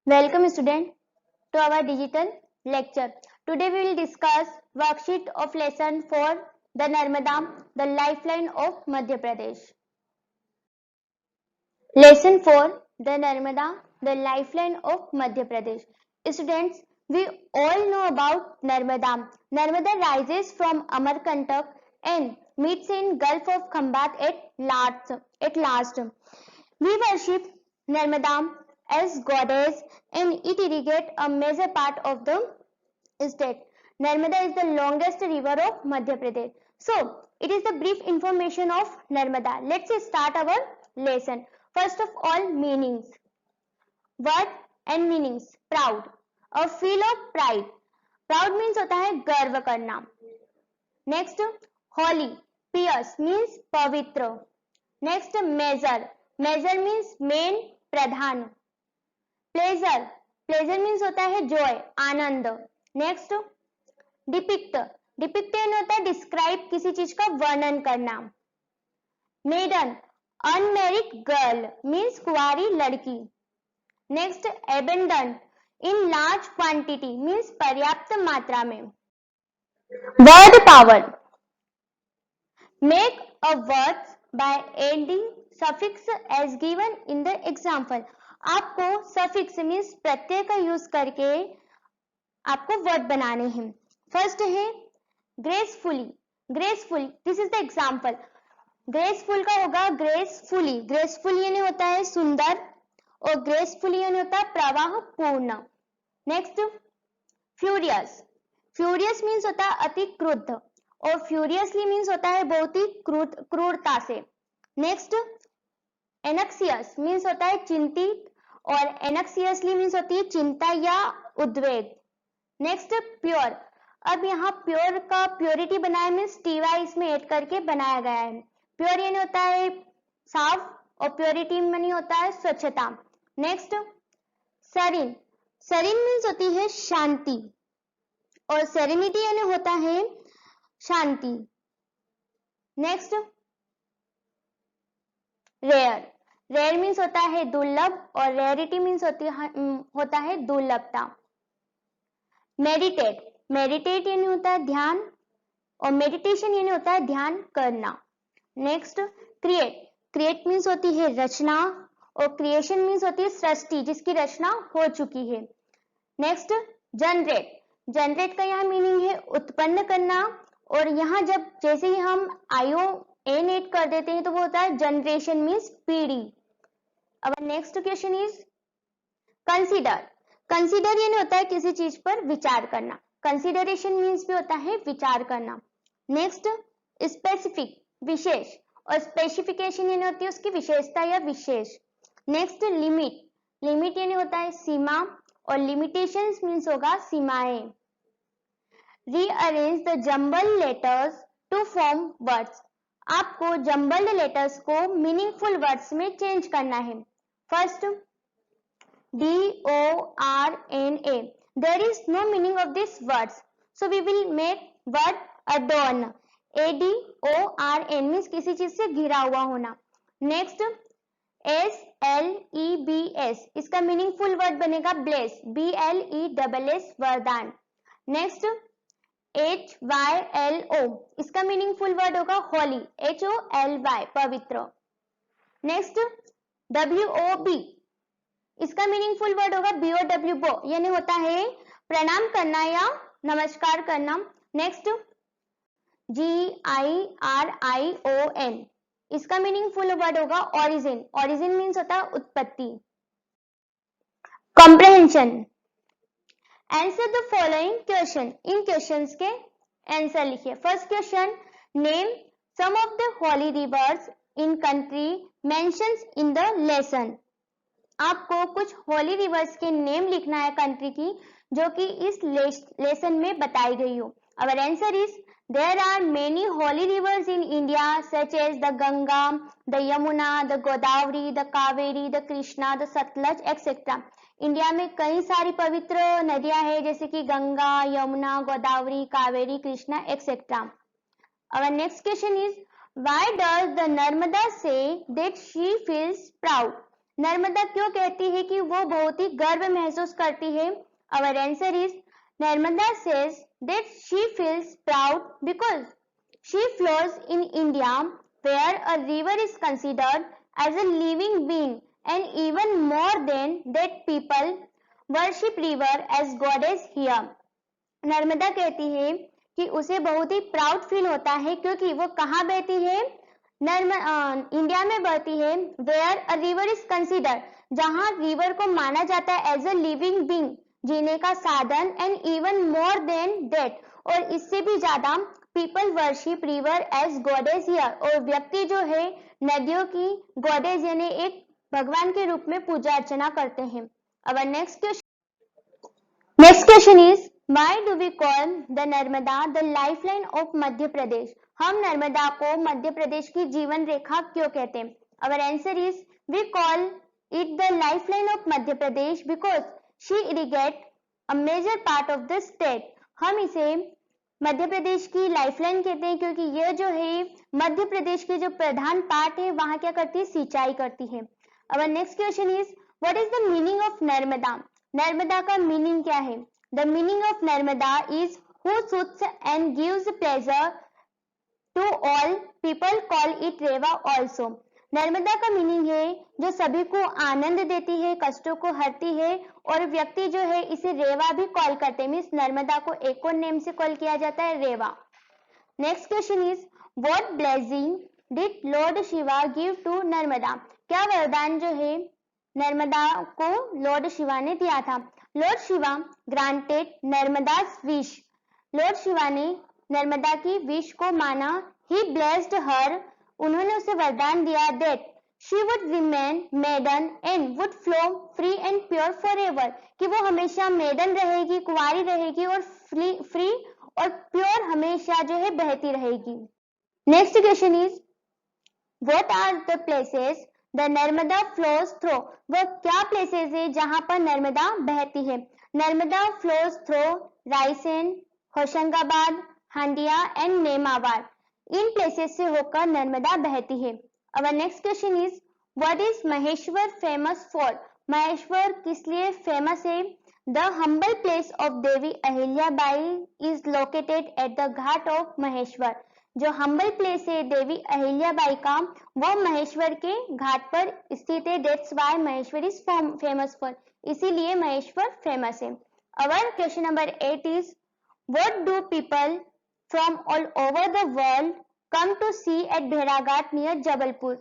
Welcome student to our digital lecture. Today we will discuss worksheet of lesson 4 the Narmada, the lifeline of Madhya Pradesh. Lesson 4 the Narmada, the lifeline of Madhya Pradesh. Students, we all know about Narmada. Narmada rises from Amarkantak and meets in Gulf of Khambat at last. We worship Narmada as goddess and it irrigates a major part of the state. Narmada is the longest river of Madhya Pradesh. So, it is the brief information of Narmada. Let's start our lesson. First of all, meanings. Word and meanings. Proud. A feel of pride. Proud means होता है गर्व करना. Next, holy. Pious means पवित्र. Next, measure. Measure means main, प्रधान. Pleasure. Pleasure means होता है joy, आनंद. Next, depict. Depict होता है describe, किसी चीज का वर्णन करना. Maiden. Unmarried girl means कुंवारी लड़की. Next, abundant. In large quantity means पर्याप्त मात्रा में. Word power. Make a word by adding suffix as given in the example. आपको suffix means प्रत्यय का यूज करके आपको वर्ड बनाने हैं. फर्स्ट है gracefully. Graceful, this is the example. Graceful का होगा gracefully. Gracefully यानी होता है सुंदर और gracefully यानी होता है प्रवाह पूर्ण. Next, furious. Furious means होता है अति क्रुद्ध और furiously means होता है बहुत ही क्रूरता से. नेक्स्ट, anxious means होता है चिंतित और anxiously means होती है चिंता या उद्वेग. Next, pure. अब यहाँ प्योर का प्योरिटी बनाया मीन्स टीवाई इसमें ऐड करके बनाया गया है. प्योर यानी होता है साफ और प्योरिटी यानी होता है स्वच्छता. नेक्स्ट, सरीन. सरीन मीन्स होती है शांति और सेरेनिटी यानी होता है शांति. Next, rare. रेयर मीन्स होता है दुर्लभ और रेयरिटी मीन्स होता है दुर्लभता. मेडिटेट. मेडिटेट यानी होता है ध्यान और मेडिटेशन यानी होता है ध्यान करना. Next, create. क्रिएट मीन्स होती है रचना और क्रिएशन मीन्स होती है सृष्टि जिसकी रचना हो चुकी है. Next, generate. जनरेट का यहाँ मीनिंग है उत्पन्न करना और यहाँ जब जैसे ही हम आईओ एन ऐड कर देते हैं तो वो होता है जनरेशन मीन्स पीढ़ी. अब next question is consider. Consider यानी होता है किसी चीज पर विचार करना. कंसीडरेशन मीन्स भी होता है विचार करना. नेक्स्ट, स्पेसिफिक विशेष और स्पेसिफिकेशन यानी होती है उसकी विशेषता या विशेष. Next, limit. लिमिट यानी होता है सीमा और लिमिटेशंस मीन्स होगा सीमाएं. Rearrange the jumble letters to form words. आपको जम्बल्ड लेटर्स को मीनिंगफुल वर्ड्स में चेंज करना है. First, DORNA. There is no meaning of these words, so we will make word adorn. ADORN means किसी चीज से घिरा हुआ होना. Next, SLEBS. इसका मीनिंगफुल वर्ड बनेगा ब्लेस. BLESS वरदान. Next, HYLO. इसका मीनिंगफुल वर्ड होगा होली. HOLY पवित्र. Next, WOB. इसका मीनिंगफुल वर्ड होगा BOW बो यानी होता है प्रणाम करना या नमस्कार करना. Next, GIRION. इसका मीनिंगफुल वर्ड होगा ओरिजिन. ओरिजिन मीन्स होता है उत्पत्ति. Comprehension. Answer the following question. इन क्वेश्चंस के आंसर लिखिए. First question, name some of the holy rivers in country mentions in the lesson. आपको कुछ होली रिवर्स के नेम लिखना है कंट्री की जो कि इस लेसन में बताई गई हो. Our answer is there are many holy rivers in India such as the Ganga, the Yamuna, the Godavari, the Kaveri, the Krishna, the Sutlej etcetera. India में कई सारी पवित्र नदियां हैं जैसे कि Ganga, Yamuna, Godavari, Kaveri, Krishna etcetera. Our next question is why does the Narmada say that she feels proud. Narmada क्यों कहती है कि वो बहुत ही गर्व महसूस करती है? Our answer is Narmada says that she feels proud because she flows in India where a river is considered as a living being, and even more than that people worship river as goddess here. Narmada कहती है कि उसे बहुत ही proud feel होता है क्योंकि वो कहाँ बहती है? इंडिया में बहती है। Where a river is consider, जहां रिवर को माना जाता है एज अ लिविंग बींग, जीने का साधन, and even more than that, और इससे भी ज्यादा people worship river as goddess here, और व्यक्ति जो है नदियों की गॉडेस यानी एक भगवान के रूप में पूजा अर्चना करते हैं। अब next question is Why do we call the Narmada the lifeline of Madhya Pradesh? हम नर्मदा को मध्य प्रदेश की जीवन रेखा क्यों कहते हैं? Our answer is we call it the lifeline of Madhya Pradesh because she irrigates a major part of the state. हम इसे मध्य प्रदेश की लाइफलाइन कहते हैं क्योंकि यह जो है मध्य प्रदेश के जो प्रधान पार्ट है वहां क्या करती है? सिंचाई करती है। Our next question is what is the meaning of Narmada? Narmada का मीनिंग क्या है? The meaning of Narmada is who soothes and gives pleasure to all. People call it Reva also. Narmada का मीनिंग है जो सभी को आनंद देती है, कष्टों को हरती है, और व्यक्ति जो है इसे रेवा भी कॉल करते हैं। मीन्स नर्मदा को एक और नेम से कॉल किया जाता है, Reva. Next question is what blessing did lord Shiva give to Narmada? क्या वरदान जो है नर्मदा को लॉर्ड शिवा ने दिया था? Lord Shiva granted Narmada's wish, lord Shiva ने नर्मदा की विश को माना। ही ब्लेस्ड हर, उन्होंने उसे वरदान दिया that she would remain maiden and would flow free and pure forever, कि वो हमेशा मेडन रहेगी, कुंवारी रहेगी, और फ्री और प्योर हमेशा जो है बहती रहेगी। Next question is what are the places the Narmada flows through? वह क्या प्लेसेस है जहां पर नर्मदा बहती है? Narmada flows through Raisen, Hoshangabad, Handia and Nemawar. इन प्लेसेस से होकर नर्मदा बहती है। Our next question is what is Maheshwar famous for? Maheshwar किस लिए फेमस है? The humble place of Devi Ahilyabai is located at the ghat of Maheshwar. जो हम्बल प्लेस है देवी अहिल्याबाई का, वो महेश्वर के घाट पर स्थित है। That's why Maheshwar is famous for, इसीलिए महेश्वर फेमस है। Our question number 8 is what do people from all over the world come to see at भेड़ाघाट नियर जबलपुर?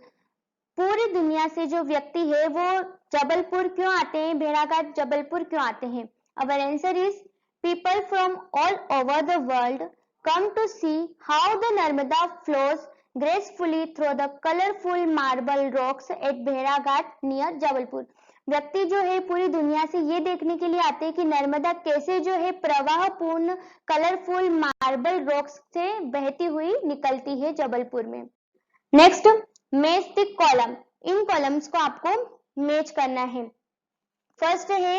पूरी दुनिया से जो व्यक्ति है वो जबलपुर क्यों आते हैं, भेड़ाघाट जबलपुर क्यों आते हैं? अवर answer is people from all over the world come to see how the Narmada flows gracefully through the colorful marble rocks at Bhairaghat near Jabalpur. व्यक्ति जो है पूरी दुनिया से ये देखने के लिए आते हैं कि नर्मदा कैसे जो है प्रवाहपूर्ण कलरफुल मार्बल रॉक्स से बहती हुई निकलती है जबलपुर में। Next, match the column. In columns को आपको मैच करना है। फर्स्ट है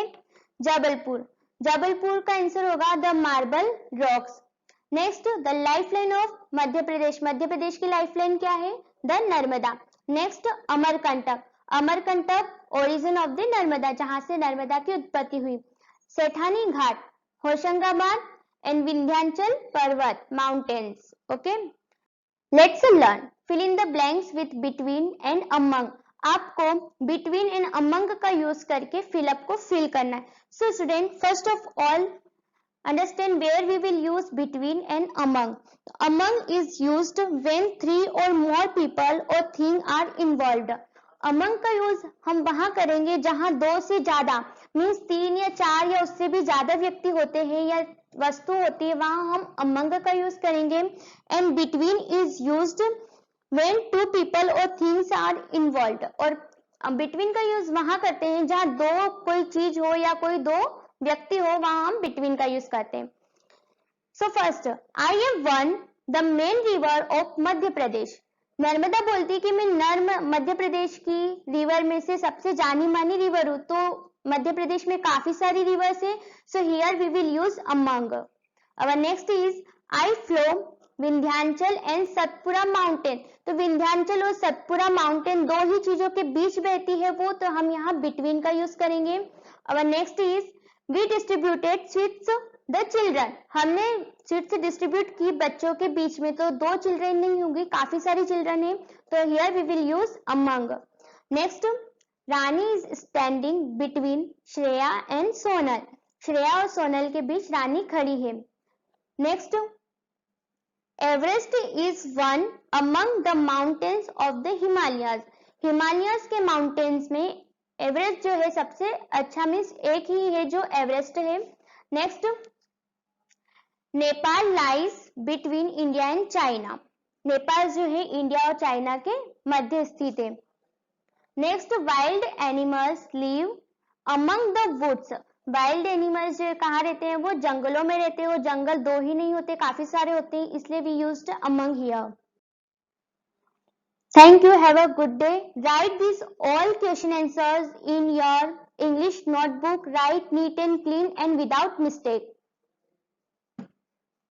जबलपुर, जबलपुर का आंसर होगा the marble rocks. Next, the lifeline of Madhya Pradesh, Madhya Pradesh की लाइफलाइन क्या है? The Narmada. Next, Amarkantak, Amarkantak origin of the Narmada, जहां से नर्मदा की उत्पत्ति हुई। Sethani Ghat, Hoshangabad and Vindhyachal Parvat mountains. Okay, let's learn fill in the blanks with between and among. आपको बिटवीन एंड अमंग का यूज करके फिलअप को फिल करना है। So student, first of all understand where we will use between and among. Among is used when three or more people or thing are involved. among का use हम वहां करेंगे जहां दो से ज्यादा मीन्स 3 या 4 या उससे भी ज्यादा व्यक्ति होते हैं या वस्तु होती है, वहां हम among का यूज करेंगे। And between is used when two people or things are involved. और between का यूज वहां करते हैं जहां दो कोई चीज हो या कोई दो व्यक्ति हो, वहां हम बिटवीन का यूज करते हैं। So first, I have one the main river of Madhya Pradesh. Narmada बोलती कि मैं मध्य प्रदेश की रिवर में से सबसे जानी मानी रिवर हूं। तो मध्य प्रदेश में काफी सारी रिवर्स है, so here we will use among. Our next is I flow Vindhyachal and Satpura mountain. तो विंध्याचल और सतपुरा माउंटेन दो ही चीजों के बीच बहती है वो, तो हम यहाँ बिटवीन का यूज करेंगे। और next is we distributed sweets the children. हमने स्वीट्स डिस्ट्रीब्यूट की बच्चों के बीच में, तो दो चिल्ड्रन नहीं होंगी, काफी सारी चिल्ड्रन है, तो here we will use among. Next, Rani is standing between Shreya and Sonal. Shreya और सोनल के बीच रानी खड़ी है। Next, Everest is one among the mountains of the Himalayas. Himalayas के माउंटेन्स में एवरेस्ट जो है सबसे अच्छा, मीन्स एक ही है जो एवरेस्ट है। Next, Nepal lies between India and China. Nepal जो है इंडिया और चाइना के मध्य स्थित है। Next, wild animals live among the woods. Wild animals जो कहाँ रहते हैं, वो जंगलों में रहते हैं। वो जंगल दो ही नहीं होते, काफी सारे होते हैं, इसलिए we used among here. Thank you. Have a good day. Write these all question answers in your English notebook. Write neat and clean and without mistake.